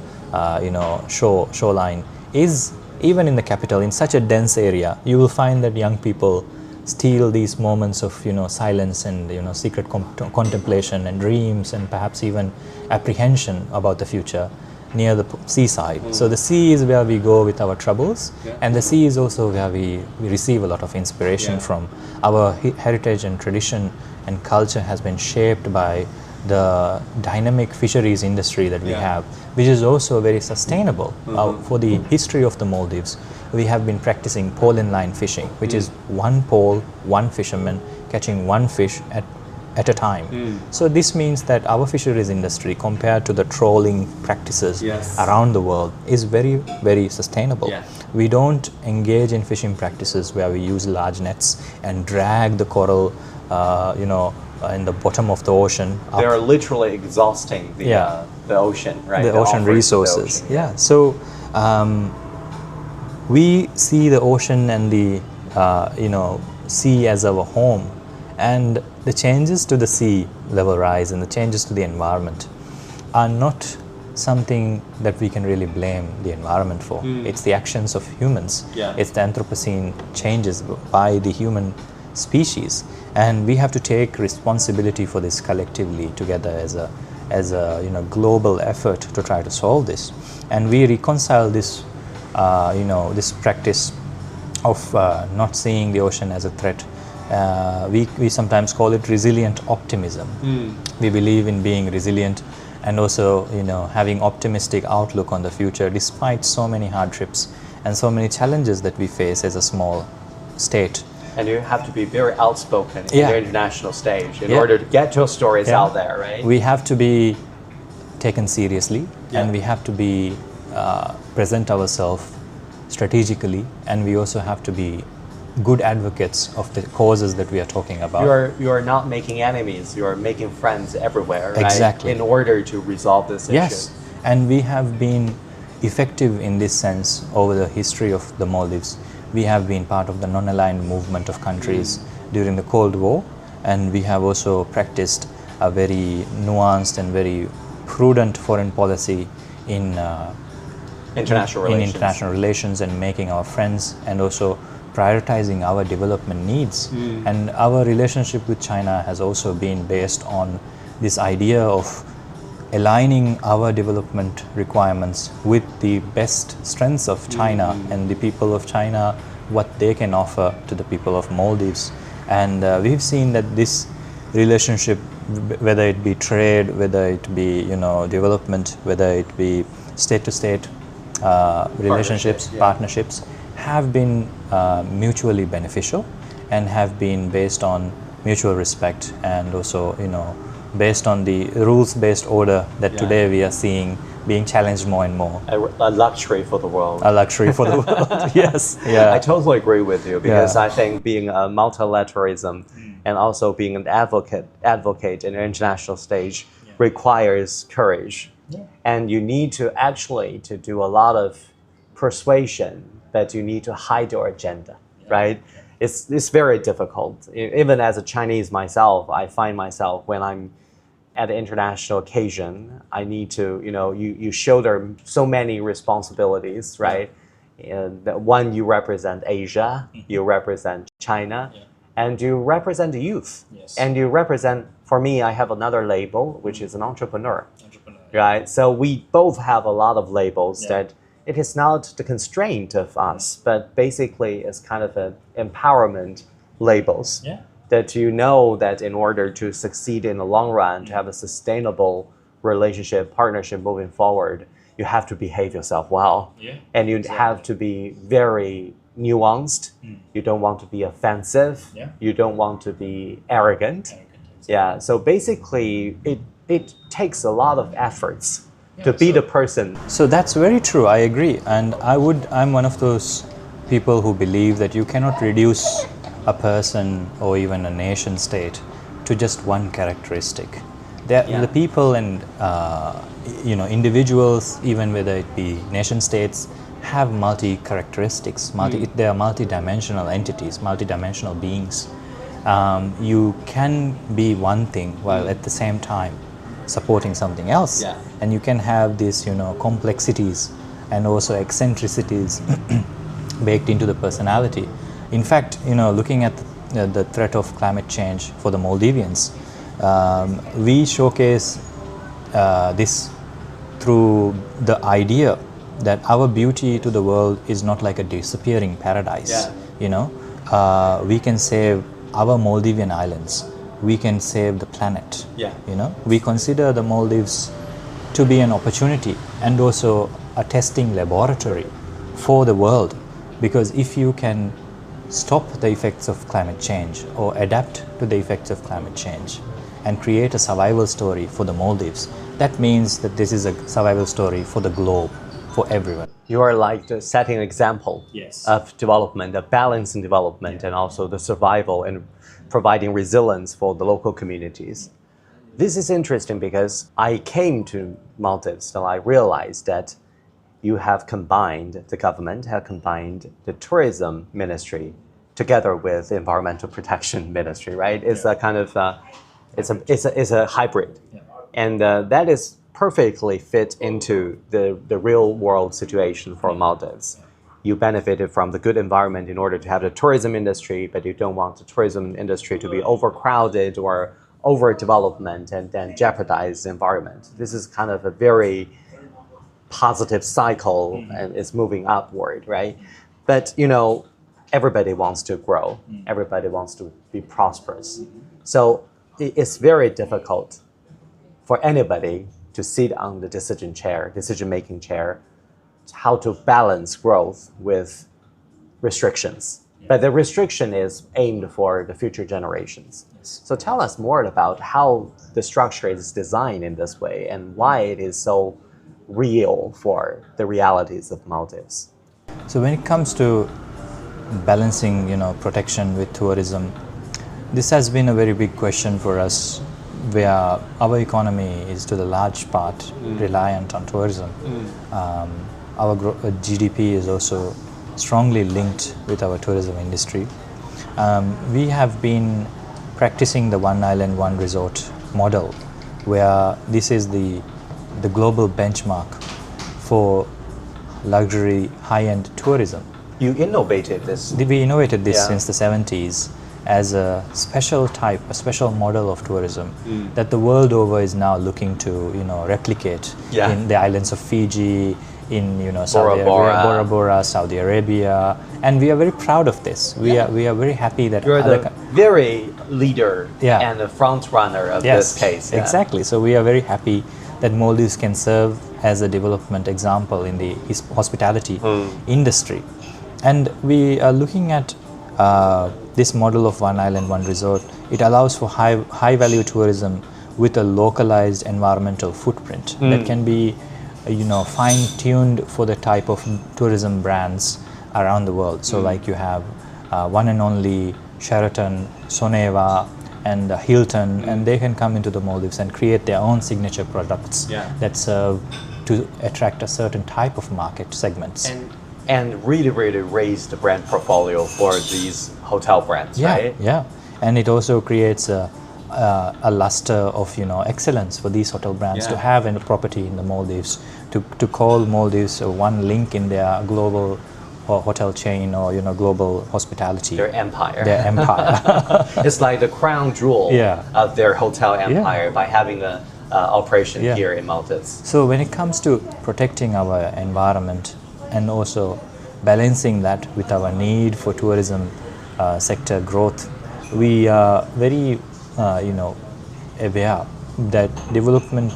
shoreline is, even in the capital, in such a dense area, you will find that young people steal these moments of silence and secret contemplation and dreams and perhaps even apprehension about the future near the seaside. So the sea is where we go with our troubles, and the sea is also where we receive a lot of inspiration from. Our heritage and tradition and culture has been shaped by the dynamic fisheries industry that we have, which is also very sustainable. For the history of the Maldives, we have been practicing pole and line fishing, which is one pole, one fisherman catching one fish at a time. So this means that our fisheries industry, compared to the trawling practices around the world, is very, very sustainable. We don't engage in fishing practices where we use large nets and drag the coral in the bottom of the ocean up. They are literally exhausting the ocean, right? The ocean resources. So we see the ocean and the sea as our home, and the changes to the sea level rise and the changes to the environment are not something that we can really blame the environment for. It's the actions of humans. It's the Anthropocene changes by the human species, and we have to take responsibility for this collectively together as a global effort to try to solve this. And we reconcile this this practice of not seeing the ocean as a threat. We sometimes call it resilient optimism. We believe in being resilient and also having optimistic outlook on the future despite so many hardships and so many challenges that we face as a small state. And you have to be very outspoken in the international stage in order to get your stories out there, right? We have to be taken seriously, and we have to be present ourselves strategically, and we also have to be good advocates of the causes that we are talking about. You are not making enemies, you are making friends everywhere, right? Exactly. In order to resolve this issue. Yes, and we have been effective in this sense over the history of the Maldives. We have been part of the non-aligned movement of countries during the Cold War, and we have also practiced a very nuanced and very prudent foreign policy in international relations and making our friends, and also prioritizing our development needs. And our relationship with China has also been based on this idea of aligning our development requirements with the best strengths of China and the people of China, what they can offer to the people of Maldives. And we've seen that this relationship, whether it be trade, whether it be development, whether it be state-to-state relationships, partnerships, have been mutually beneficial and have been based on mutual respect, and also based on the rules-based order that today we are seeing being challenged more and more. A luxury for the world. A luxury for the world. Yes. Yeah. I totally agree with you, because I think being a multilateralism and also being an advocate in an international stage requires courage. And you need to actually to do a lot of persuasion, but you need to hide your agenda, right? It's very difficult. Even as a Chinese myself, I find myself when I'm at an international occasion, I need to, you shoulder so many responsibilities, right? And one, you represent Asia, you represent China, and you represent the youth. And you represent, for me, I have another label, which is an entrepreneur. Right? So we both have a lot of labels that it is not the constraint of us, but basically it's kind of an empowerment labels. That that in order to succeed in the long run, to have a sustainable relationship, partnership moving forward, you have to behave yourself well. And you have to be very nuanced. You don't want to be offensive. You don't want to be arrogant. So basically it takes a lot of efforts to be the person. So that's very true, I agree. And I'm one of those people who believe that you cannot reduce a person or even a nation state to just one characteristic. The people and individuals, even whether it be nation states, have multi characteristics. They are multi-dimensional entities, multi-dimensional beings. You can be one thing while at the same time supporting something else, and you can have these complexities and also eccentricities baked into the personality. In fact, looking at the threat of climate change for the Maldivians, we showcase this through the idea that our beauty to the world is not like a disappearing paradise. We can save our Maldivian islands. We can save the planet. We consider the Maldives to be an opportunity and also a testing laboratory for the world, because if you can stop the effects of climate change or adapt to the effects of climate change and create a survival story for the Maldives, that means that this is a survival story for the globe, for everyone. You are like setting an example of development, of balance in development, and also the survival and providing resilience for the local communities. This is interesting because I came to Maldives and I realized that you have combined, the government have combined the tourism ministry together with the environmental protection ministry, right? It's a kind of, it's a hybrid. And that is perfectly fit into the real world situation for Maldives. You benefited from the good environment in order to have the tourism industry, but you don't want the tourism industry to be overcrowded or overdevelopment and then jeopardize the environment. This is kind of a very positive cycle and it's moving upward, right? But everybody wants to grow. Everybody wants to be prosperous. So it's very difficult for anybody to sit on the decision-making chair, how to balance growth with restrictions. But the restriction is aimed for the future generations. So tell us more about how the structure is designed in this way and why it is so real for the realities of Maldives. So when it comes to balancing, protection with tourism, this has been a very big question for us, where our economy is to the large part reliant on tourism. Our GDP is also strongly linked with our tourism industry. We have been practicing the one island, one resort model, where this is the the global benchmark for luxury high-end tourism. You innovated this. We innovated this Yeah. since the 70s as a special type, a special model of tourism that the world over is now looking to, replicate Yeah. in the islands of Fiji, in Bora Bora, Saudi Arabia, and we are very proud of this. We are very happy that You're other the very leader Yeah. and the front runner of Yes, this case. Yeah. exactly. So we are very happy that Maldives can serve as a development example in the hospitality industry. And we are looking at this model of one island, one resort. It allows for high value tourism with a localized environmental footprint that can be fine tuned for the type of tourism brands around the world. So like you have one and only Sheraton, Soneva, and Hilton, and they can come into the Maldives and create their own signature products that serve to attract a certain type of market segments. And really raise the brand portfolio for these hotel brands, right? Yeah, and it also creates a luster of excellence for these hotel brands to have a property in the Maldives, to call Maldives one link in their global hotel chain or global hospitality. Their empire. Their empire. It's like the crown jewel of their hotel empire by having an operation here in Maldives. So when it comes to protecting our environment and also balancing that with our need for tourism sector growth, we are very aware that development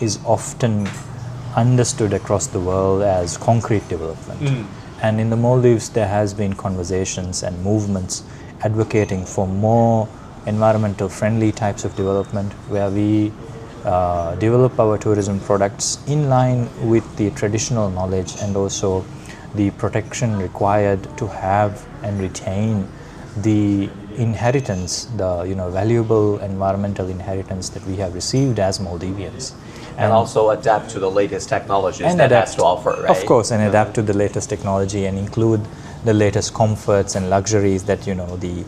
is often understood across the world as concrete development. And in the Maldives, there has been conversations and movements advocating for more environmental friendly types of development, where we develop our tourism products in line with the traditional knowledge and also the protection required to have and retain the inheritance, the valuable environmental inheritance that we have received as Maldivians. And also adapt to the latest technologies that has to offer, right? Of course, and adapt to the latest technology and include the latest comforts and luxuries that the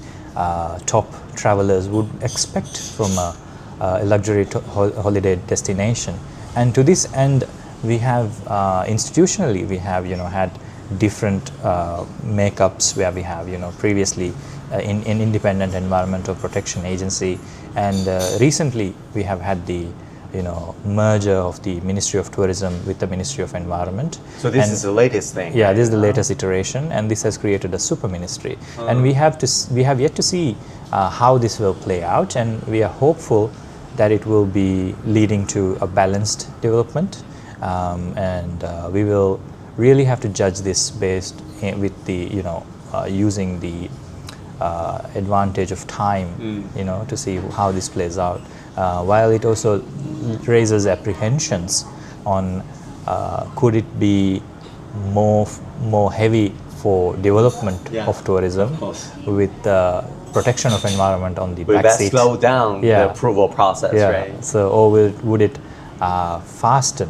top travelers would expect from a luxury holiday destination. And to this end, we have institutionally we have had different makeups where we have previously in independent environmental protection agency, and recently we have had the merger of the Ministry of Tourism with the Ministry of Environment. So this is the latest thing. Yeah, this is the latest iteration, and this has created a super ministry. And we have yet to see how this will play out, and we are hopeful that it will be leading to a balanced development, and we will really have to judge this based with the using the advantage of time, to see how this plays out. While it also raises apprehensions on could it be more heavy for development of tourism with the protection of environment on the back seat. Slow down the approval process, right? So, or would it fasten?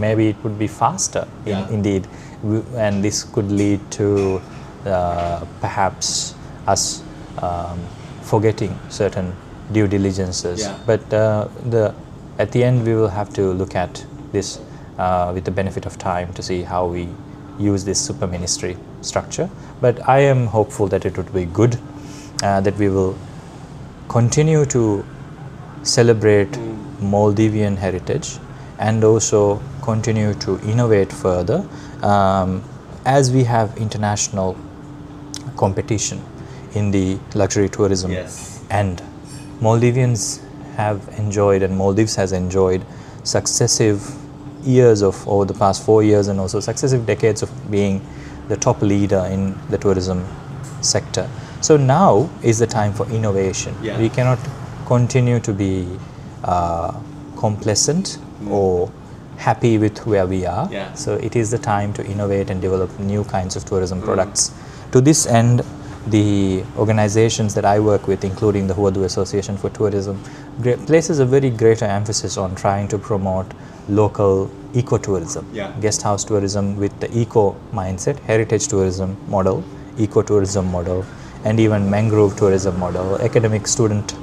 Maybe it would be faster indeed, and this could lead to perhaps us forgetting certain due diligences. But at the end, we will have to look at this with the benefit of time to see how we use this super ministry structure. But I am hopeful that it would be good, that we will continue to celebrate Maldivian heritage and also continue to innovate further as we have international competition in the luxury tourism. And Maldivians have enjoyed, and Maldives has enjoyed, successive years of over the past 4 years and also successive decades of being the top leader in the tourism sector. So now is the time for innovation. We cannot continue to be complacent or happy with where we are. So it is the time to innovate and develop new kinds of tourism products. To this end, the organizations that I work with, including the Maldives Association for Tourism, places a very greater emphasis on trying to promote local ecotourism, guest house tourism with the eco mindset, heritage tourism model, ecotourism model, and even mangrove tourism model, academic student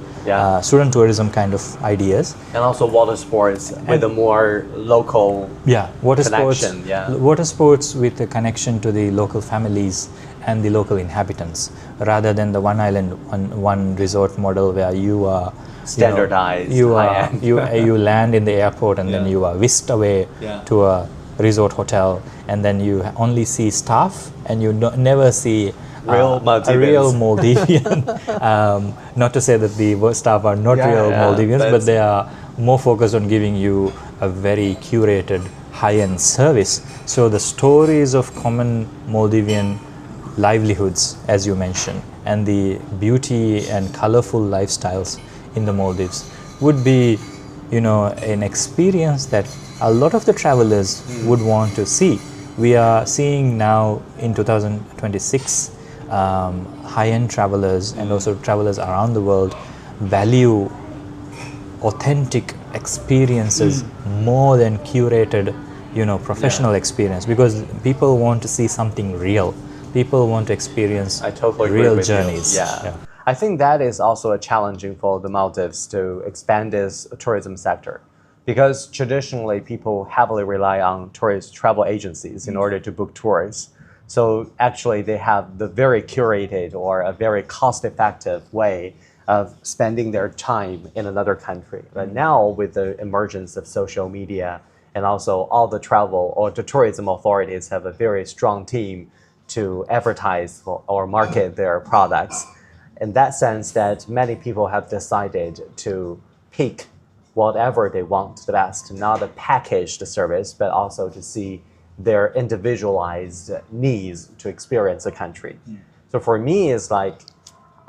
student tourism kind of ideas. And also water sports with a more local Water connection. sports. Water sports with a connection to the local families and the local inhabitants, rather than the one island, one resort model where you are standardized. You land in the airport and then you are whisked away to a resort hotel, and then you only see staff and you never see real Maldivians. A real Maldivian. Not to say that the staff are not real Maldivians, but they are more focused on giving you a very curated high-end service. So the stories of common Maldivian livelihoods, as you mentioned, and the beauty and colorful lifestyles in the Maldives would be, an experience that a lot of the travelers would want to see. We are seeing now in 2026 high-end travelers and also travelers around the world value authentic experiences more than curated, professional experience, because people want to see something real. People want to experience real journeys. I think that is also challenging for the Maldives to expand this tourism sector, because traditionally people heavily rely on tourist travel agencies in order to book tours. So actually they have the very curated or a very cost-effective way of spending their time in another country. But now with the emergence of social media, and also all the travel or the tourism authorities have a very strong team to advertise or market their products. In that sense, that many people have decided to pick whatever they want the best, not a packaged service, but also to see their individualized needs to experience a country. So for me, it's like,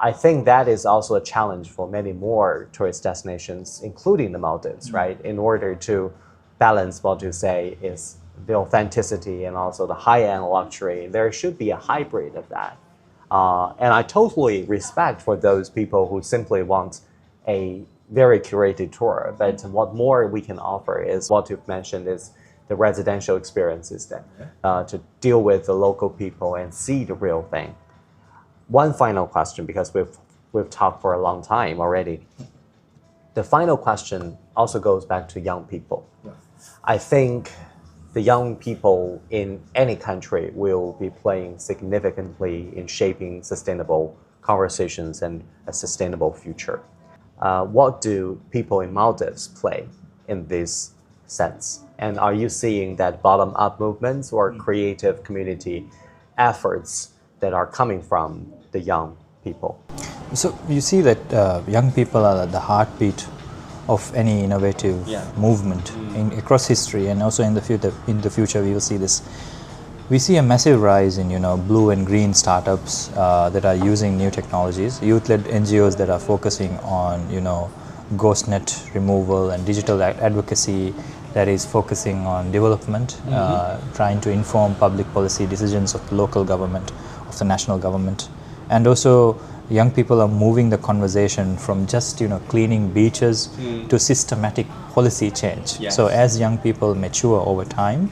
I think that is also a challenge for many more tourist destinations, including the Maldives, right? In order to balance what you say is the authenticity and also the high-end luxury, there should be a hybrid of that. And I totally respect for those people who simply want a very curated tour, but what more we can offer is what you've mentioned is the residential experiences then, to deal with the local people and see the real thing. One final question, because we've talked for a long time already. The final question also goes back to young people. I think the young people in any country will be playing significantly in shaping sustainable conversations and a sustainable future. What do people in Maldives play in this sense? And are you seeing that bottom-up movements or creative community efforts that are coming from the young people? So you see that young people are at the heartbeat of any innovative movement across history, and also in the future we will see this. We see a massive rise in blue and green startups that are using new technologies, youth-led NGOs that are focusing on ghost net removal and digital advocacy that is focusing on development, trying to inform public policy decisions of the local government, of the national government. And also young people are moving the conversation from just cleaning beaches to systematic policy change. So as young people mature over time,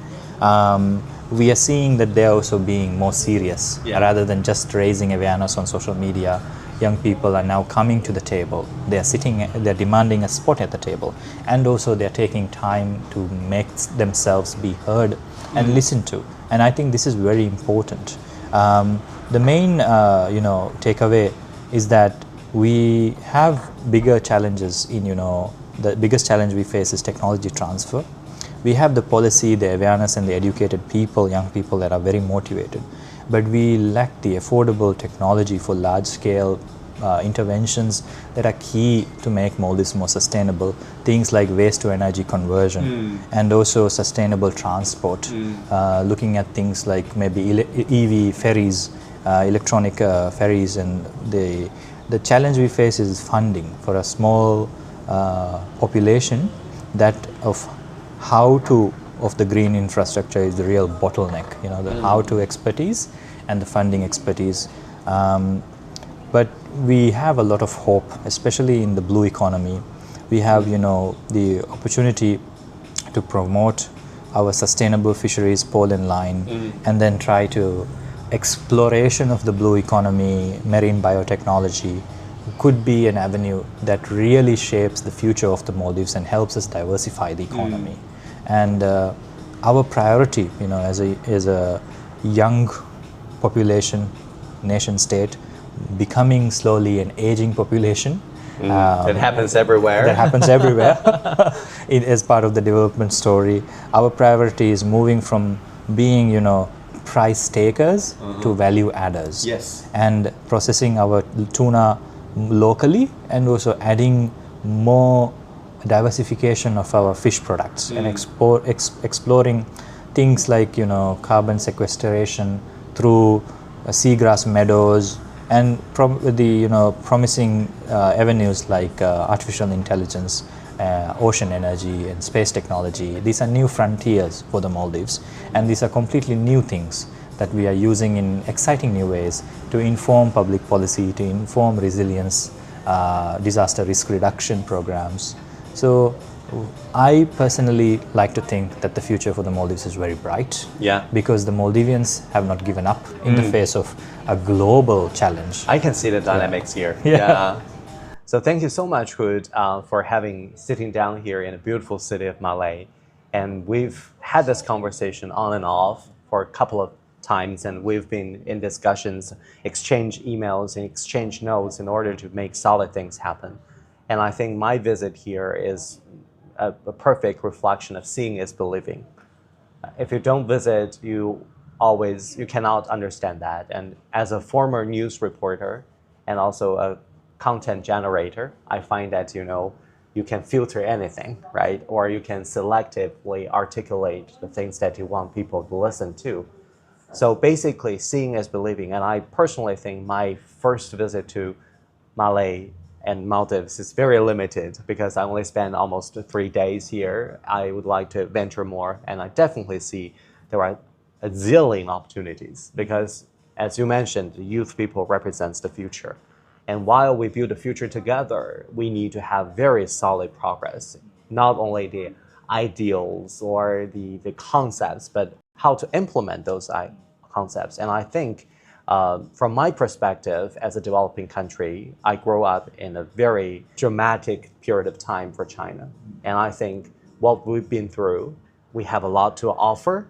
we are seeing that they are also being more serious rather than just raising awareness on social media. Young people are now coming to the table. They are sitting, they're demanding a spot at the table, and also they're taking time to make themselves be heard and listened to. And I think this is very important. The main takeaway is that we have bigger challenges in the biggest challenge we face is technology transfer. We have the policy, the awareness, and the educated people, young people that are very motivated, but we lack the affordable technology for large-scale interventions that are key to make Maldives more sustainable. Things like waste-to-energy conversion and also sustainable transport. Looking at things like maybe EV ferries, electronic ferries, and the challenge we face is funding for a small population. That of the green infrastructure is the real bottleneck, the how-to expertise and the funding expertise. But we have a lot of hope, especially in the blue economy. We have, the opportunity to promote our sustainable fisheries pole and line, and then try to exploration of the blue economy, marine biotechnology, could be an avenue that really shapes the future of the Maldives and helps us diversify the economy. And our priority, as a young population, nation state, becoming slowly an aging population. It happens everywhere. That happens everywhere. It is part of the development story. Our priority is moving from being, price takers to value adders. Yes. And processing our tuna locally and also adding more diversification of our fish products and exploring things like, carbon sequestration through seagrass meadows and promising avenues like artificial intelligence, ocean energy and space technology. These are new frontiers for the Maldives, and these are completely new things that we are using in exciting new ways to inform public policy, to inform resilience, disaster risk reduction programs. So I personally like to think that the future for the Maldives is very bright. Yeah. Because the Maldivians have not given up in the face of a global challenge. I can see the dynamics here. Yeah. So thank you so much, Hoodh, for sitting down here in a beautiful city of Malé. And we've had this conversation on and off for a couple of times, and we've been in discussions, exchange emails and exchange notes in order to make solid things happen. And I think my visit here is a perfect reflection of seeing is believing. If you don't visit, you cannot understand that. And as a former news reporter and also a content generator, I find that, you can filter anything, right? Or you can selectively articulate the things that you want people to listen to. So basically, seeing is believing. And I personally think my first visit to Malé and Maldives is very limited because I only spent almost 3 days here. I would like to venture more, and I definitely see there are a zillion opportunities because, as you mentioned, the youth people represents the future. And while we build the future together, we need to have very solid progress, not only the ideals or the concepts, but how to implement those concepts. And I think from my perspective, as a developing country, I grew up in a very dramatic period of time for China. And I think what we've been through, we have a lot to offer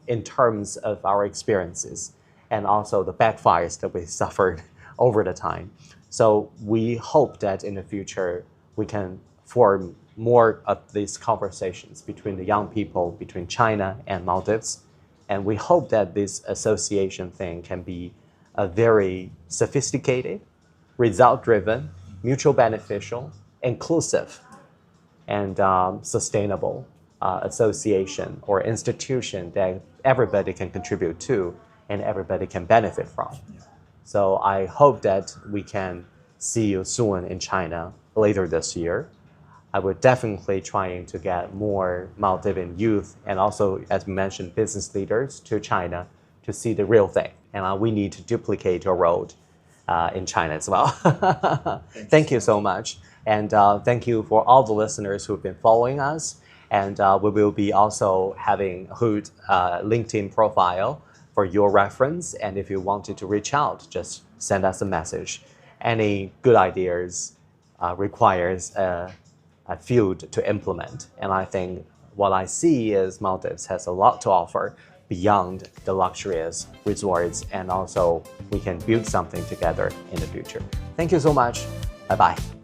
in terms of our experiences and also the backfires that we suffered over the time. So we hope that in the future, we can form more of these conversations between the young people, between China and Maldives. And we hope that this association thing can be a very sophisticated, result-driven, mutual beneficial, inclusive, and sustainable association or institution that everybody can contribute to and everybody can benefit from. So I hope that we can see you soon in China later this year. I would definitely trying to get more Maldivian youth and also, as mentioned, business leaders to China to see the real thing. And we need to duplicate your road in China as well. Thank you so much. And thank you for all the listeners who've been following us. And we will be also having Hoodh LinkedIn profile for your reference. And if you wanted to reach out, just send us a message. Any good ideas requires a field to implement. And I think what I see is Maldives has a lot to offer beyond the luxurious resorts, and also we can build something together in the future. Thank you so much. Bye-bye.